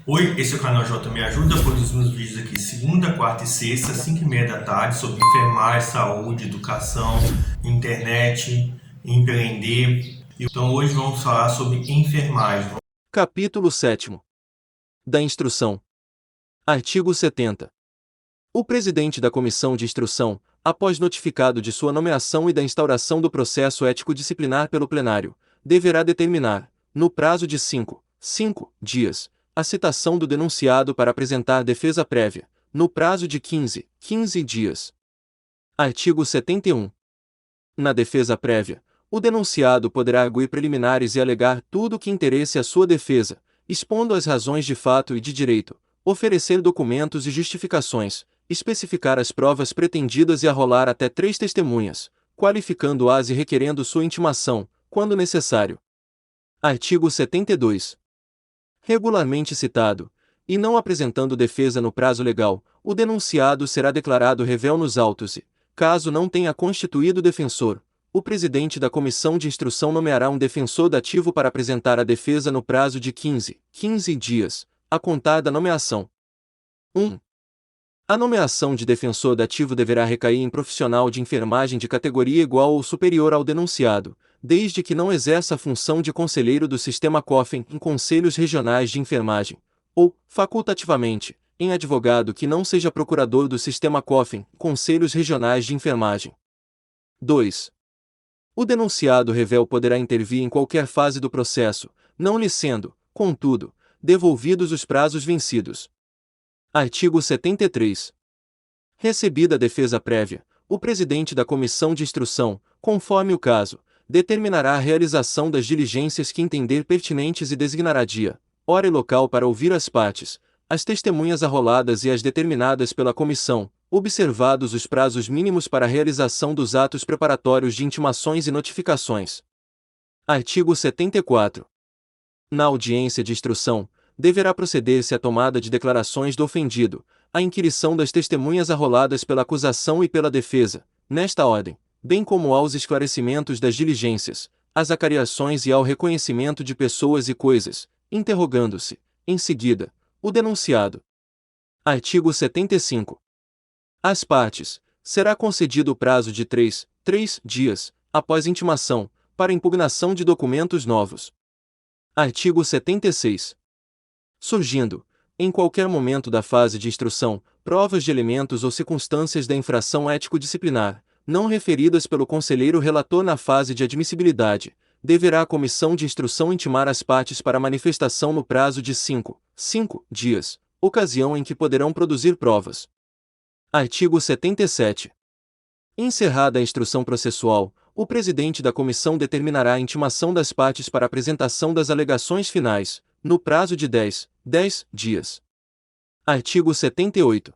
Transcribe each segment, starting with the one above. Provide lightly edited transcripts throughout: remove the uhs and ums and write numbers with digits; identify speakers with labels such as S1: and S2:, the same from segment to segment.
S1: Oi, esse é o canal J Me Ajuda, produzimos vídeos aqui segunda, quarta e sexta, 5h30 da tarde, sobre enfermagem, saúde, educação, internet, empreender. Então hoje vamos falar sobre enfermagem.
S2: Capítulo 7. Da Instrução. Artigo 70. O presidente da Comissão de Instrução, após notificado de sua nomeação e da instauração do processo ético-disciplinar pelo plenário, deverá determinar, no prazo de 5 dias, a citação do denunciado para apresentar defesa prévia, no prazo de 15 dias. Artigo 71. Na defesa prévia, o denunciado poderá arguir preliminares e alegar tudo o que interesse à sua defesa, expondo as razões de fato e de direito, oferecer documentos e justificações, especificar as provas pretendidas e arrolar até 3 testemunhas, qualificando-as e requerendo sua intimação, quando necessário. Artigo 72. Regularmente citado, e não apresentando defesa no prazo legal, o denunciado será declarado réu nos autos e, caso não tenha constituído defensor, o presidente da comissão de instrução nomeará um defensor dativo para apresentar a defesa no prazo de 15 dias, a contar da nomeação. 1. A nomeação de defensor dativo deverá recair em profissional de enfermagem de categoria igual ou superior ao denunciado, desde que não exerça a função de conselheiro do sistema COFEN em conselhos regionais de enfermagem, ou, facultativamente, em advogado que não seja procurador do sistema COFEN, conselhos regionais de enfermagem. 2. O denunciado réu poderá intervir em qualquer fase do processo, não lhe sendo, contudo, devolvidos os prazos vencidos. Artigo 73. Recebida a defesa prévia, o presidente da comissão de instrução, conforme o caso, determinará a realização das diligências que entender pertinentes e designará dia, hora e local para ouvir as partes, as testemunhas arroladas e as determinadas pela comissão, observados os prazos mínimos para a realização dos atos preparatórios de intimações e notificações. Artigo 74. Na audiência de instrução, deverá proceder-se à tomada de declarações do ofendido, à inquirição das testemunhas arroladas pela acusação e pela defesa, nesta ordem, bem como aos esclarecimentos das diligências, às acariações e ao reconhecimento de pessoas e coisas, interrogando-se, em seguida, o denunciado. Artigo 75. Às partes, será concedido o prazo de 3 dias, após intimação, para impugnação de documentos novos. Artigo 76. Surgindo, em qualquer momento da fase de instrução, provas de elementos ou circunstâncias da infração ético-disciplinar, não referidas pelo conselheiro relator na fase de admissibilidade, deverá a comissão de instrução intimar as partes para manifestação no prazo de 5 dias, ocasião em que poderão produzir provas. Artigo 77. Encerrada a instrução processual, o presidente da comissão determinará a intimação das partes para apresentação das alegações finais, no prazo de 10 dias. Artigo 78.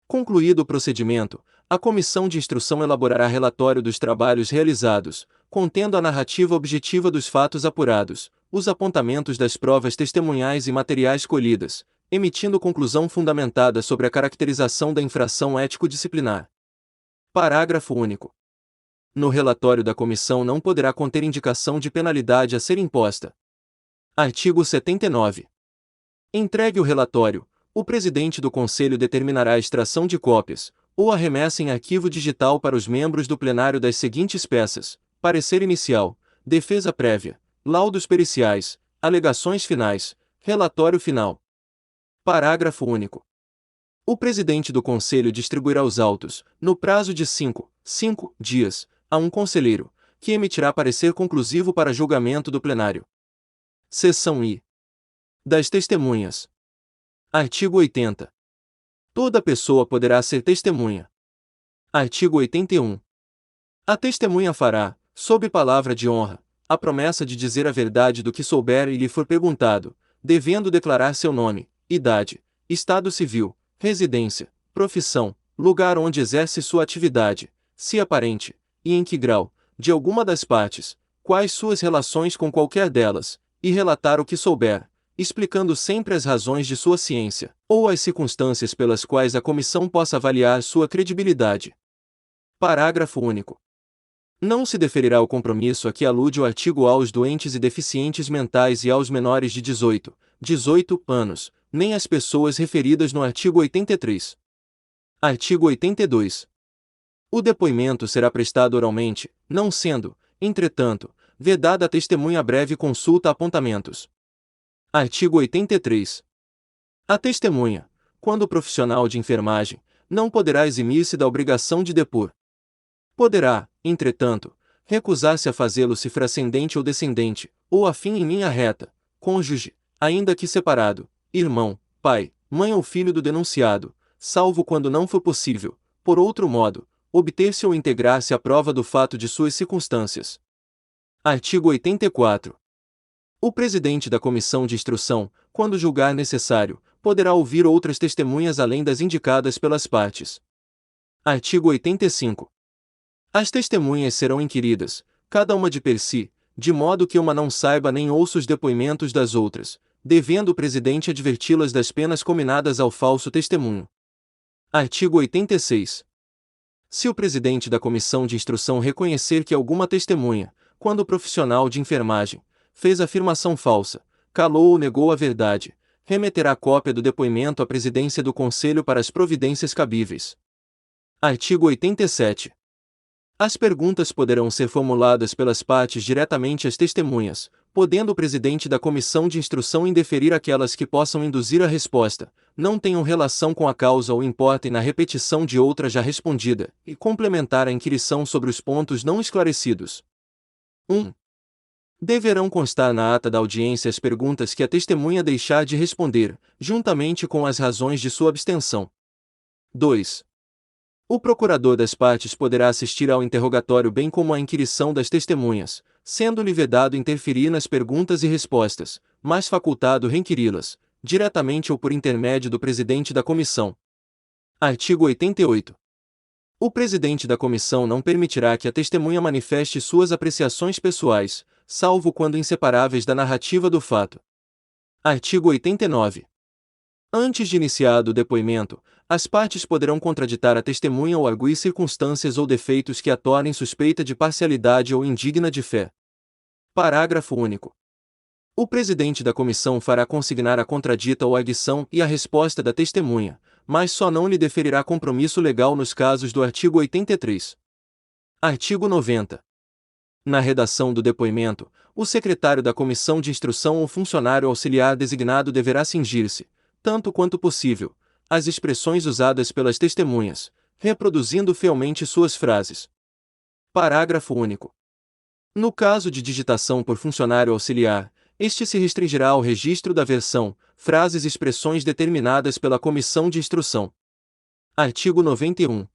S2: Concluído o procedimento, a comissão de instrução elaborará relatório dos trabalhos realizados, contendo a narrativa objetiva dos fatos apurados, os apontamentos das provas testemunhais e materiais colhidas, emitindo conclusão fundamentada sobre a caracterização da infração ético-disciplinar. Parágrafo único. No relatório da comissão não poderá conter indicação de penalidade a ser imposta. Artigo 79. Entregue o relatório, o presidente do Conselho determinará a extração de cópias, ou a remessa em arquivo digital para os membros do plenário das seguintes peças: parecer inicial, defesa prévia, laudos periciais, alegações finais, relatório final. Parágrafo único. O presidente do Conselho distribuirá os autos, no prazo de 5 dias, a um conselheiro, que emitirá parecer conclusivo para julgamento do plenário. Seção I. Das testemunhas. Artigo 80. Toda pessoa poderá ser testemunha. Artigo 81. A testemunha fará, sob palavra de honra, a promessa de dizer a verdade do que souber e lhe for perguntado, devendo declarar seu nome, idade, estado civil, residência, profissão, lugar onde exerce sua atividade, se aparente, e em que grau, de alguma das partes, quais suas relações com qualquer delas, e relatar o que souber, explicando sempre as razões de sua ciência, ou as circunstâncias pelas quais a comissão possa avaliar sua credibilidade. Parágrafo único. Não se deferirá o compromisso a que alude o artigo aos doentes e deficientes mentais e aos menores de 18 anos, nem as pessoas referidas no artigo 83. Artigo 82. O depoimento será prestado oralmente, não sendo, entretanto, vedada a testemunha breve consulta apontamentos. Artigo 83. A testemunha, quando profissional de enfermagem, não poderá eximir-se da obrigação de depor. Poderá, entretanto, recusar-se a fazê-lo se for ascendente ou descendente, ou afim em linha reta, cônjuge, ainda que separado, irmão, pai, mãe ou filho do denunciado, salvo quando não for possível, por outro modo, obter-se ou integrar-se à prova do fato de suas circunstâncias. Artigo 84. O presidente da comissão de instrução, quando julgar necessário, poderá ouvir outras testemunhas além das indicadas pelas partes. Artigo 85. As testemunhas serão inquiridas, cada uma de per si, de modo que uma não saiba nem ouça os depoimentos das outras, devendo o presidente adverti-las das penas cominadas ao falso testemunho. Artigo 86. Se o presidente da comissão de instrução reconhecer que alguma testemunha, quando profissional de enfermagem, fez afirmação falsa, calou ou negou a verdade, remeterá cópia do depoimento à presidência do Conselho para as providências cabíveis. Artigo 87. As perguntas poderão ser formuladas pelas partes diretamente às testemunhas, podendo o presidente da comissão de instrução indeferir aquelas que possam induzir a resposta, não tenham relação com a causa ou importem na repetição de outra já respondida, e complementar a inquirição sobre os pontos não esclarecidos. 1. Deverão constar na ata da audiência as perguntas que a testemunha deixar de responder, juntamente com as razões de sua abstenção. 2. O procurador das partes poderá assistir ao interrogatório bem como à inquirição das testemunhas, sendo-lhe vedado interferir nas perguntas e respostas, mas facultado requiri-las, diretamente ou por intermédio do presidente da comissão. Artigo 88. O presidente da comissão não permitirá que a testemunha manifeste suas apreciações pessoais, salvo quando inseparáveis da narrativa do fato. Artigo 89. Antes de iniciado o depoimento, as partes poderão contraditar a testemunha ou arguir circunstâncias ou defeitos que a tornem suspeita de parcialidade ou indigna de fé. Parágrafo único. O presidente da comissão fará consignar a contradita ou adição e a resposta da testemunha, mas só não lhe deferirá compromisso legal nos casos do artigo 83. Artigo 90. Na redação do depoimento, o secretário da comissão de instrução ou funcionário auxiliar designado deverá cingir-se, tanto quanto possível, às expressões usadas pelas testemunhas, reproduzindo fielmente suas frases. Parágrafo único. No caso de digitação por funcionário auxiliar, este se restringirá ao registro da versão, frases e expressões determinadas pela comissão de instrução. Artigo 91.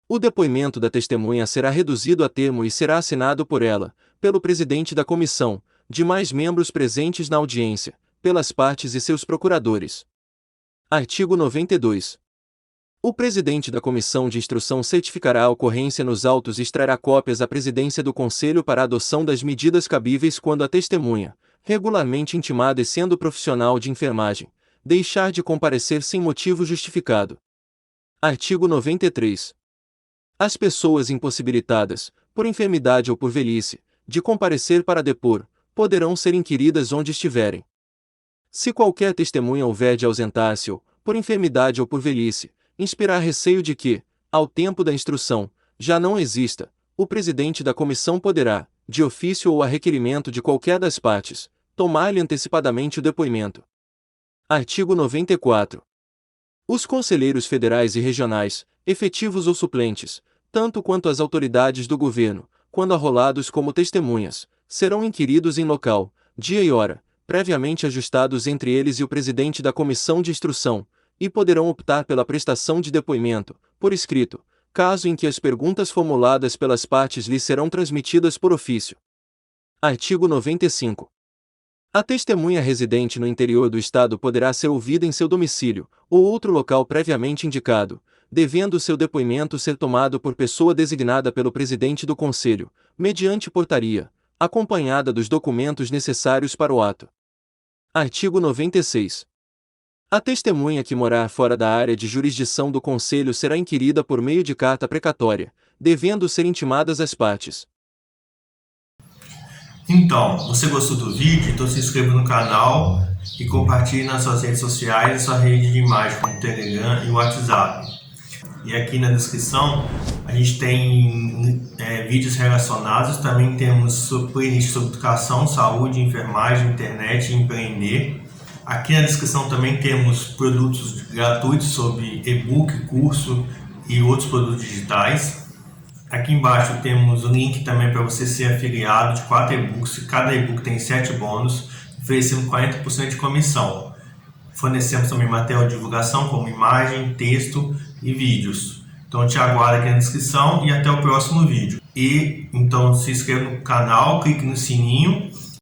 S2: O depoimento da testemunha será reduzido a termo e será assinado por ela, pelo presidente da comissão, demais membros presentes na audiência, pelas partes e seus procuradores. Artigo 92. O presidente da comissão de instrução certificará a ocorrência nos autos e extrairá cópias à presidência do Conselho para a adoção das medidas cabíveis quando a testemunha, regularmente intimada e sendo profissional de enfermagem, deixar de comparecer sem motivo justificado. Artigo 93. As pessoas impossibilitadas, por enfermidade ou por velhice, de comparecer para depor, poderão ser inquiridas onde estiverem. Se qualquer testemunha houver de ausentar-se ou, por enfermidade ou por velhice, inspirar receio de que, ao tempo da instrução, já não exista, o presidente da comissão poderá, de ofício ou a requerimento de qualquer das partes, tomar-lhe antecipadamente o depoimento. Artigo 94. Os conselheiros federais e regionais, efetivos ou suplentes, tanto quanto as autoridades do governo, quando arrolados como testemunhas, serão inquiridos em local, dia e hora, previamente ajustados entre eles e o presidente da comissão de instrução, e poderão optar pela prestação de depoimento, por escrito, caso em que as perguntas formuladas pelas partes lhes serão transmitidas por ofício. Artigo 95. A testemunha residente no interior do Estado poderá ser ouvida em seu domicílio, ou outro local previamente indicado, devendo seu depoimento ser tomado por pessoa designada pelo presidente do Conselho, mediante portaria, acompanhada dos documentos necessários para o ato. Artigo 96. A testemunha que morar fora da área de jurisdição do Conselho será inquirida por meio de carta precatória, devendo ser intimadas as partes.
S1: Então, você gostou do vídeo? Então se inscreva no canal e compartilhe nas suas redes sociais e sua rede de imagem como o Telegram e o WhatsApp. E aqui na descrição a gente tem vídeos relacionados, também temos playlist sobre educação, saúde, enfermagem, internet e empreender. Aqui na descrição também temos produtos gratuitos sobre e-book, curso e outros produtos digitais. Aqui embaixo temos o link também para você ser afiliado de 4 e-books. Cada e-book tem 7 bônus, oferecendo 40% de comissão. Fornecemos também material de divulgação como imagem, texto e vídeos. Então te aguardo aqui na descrição e até o próximo vídeo. E então se inscreva no canal, clique no sininho